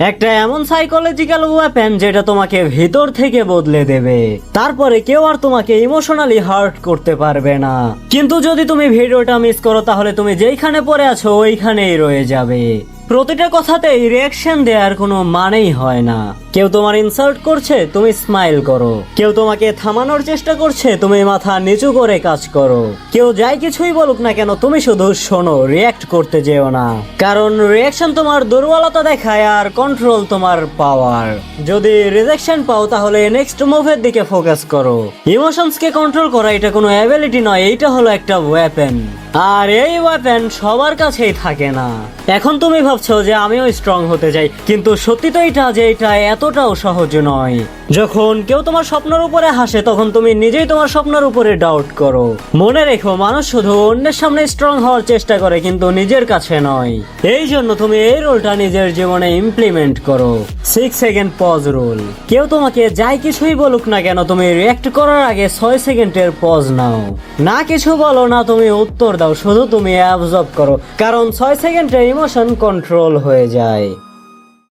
একটা এমন psychological weapon যেটা তোমাকে ভিতর থেকে বদলে দেবে, তারপরে কেউ আর তোমাকে ইমোশনালি হার্ট করতে পারবে না। কিন্তু যদি তুমি ভিডিওটা মিস করো তাহলে তুমি যেইখানে পড়ে আছো ওইখানেই রয়ে যাবে। প্রতিটা কথাতেই রিয়াকশন দেওয়ার কোনো মানেই হয় না। কেউ তোমার ইনসাল্ট করছে, তুমি স্মাইল করো। কেউ তোমাকে থামানোর চেষ্টা করছে, তুমি মাথা নিচু করে কাজ করো। কেউ যাই কিছুই বলুক না কেন, তুমি শুধু শোনো, রিয়াক্ট করতে যেও না। কারণ রিয়াকশন তোমার দুর্বলতা দেখায় আর কন্ট্রোল তোমার পাওয়ার। যদি রিজেকশন পাও তাহলে নেক্সট মুভের দিকে ফোকাস করো। ইমোশনসকে কন্ট্রোল করা এটা কোনো অ্যাবিলিটি নয়, এটা হলো একটা ওয়েপেন। আর এই ওয়েপেন সবার কাছেই থাকে না। এখন তুমি ভাবছো যে আমিও স্ট্রং হতে চাই, কিন্তু সত্যি তো এটা যে এটা এতটাও সহজ নয়। যখন কেউ তোমার স্বপ্নের উপরে হাসে তখন তুমি নিজেই তোমার স্বপ্নের উপরে ডাউট করো। মনে রেখো, মানুষ শুধু অন্যের সামনে স্ট্রং হওয়ার চেষ্টা করে কিন্তু নিজের কাছে নয়। এই জন্য তুমি এই রুলটা নিজের জীবনে ইমপ্লিমেন্ট করো। 6 সেকেন্ড পজ রুল। কেউ তোমাকে যাই কিছুই বলুক না কেন, তুমি রিঅ্যাক্ট করার আগে 6 সেকেন্ডের পজ নাও। না কিছু বলো, না তুমি উত্তর দাও, শুধু তুমি অ্যাবজর্ব করো। কারণ 6 সেকেন্ডে ইমোশন কন্ট্রোল হয়ে যায়।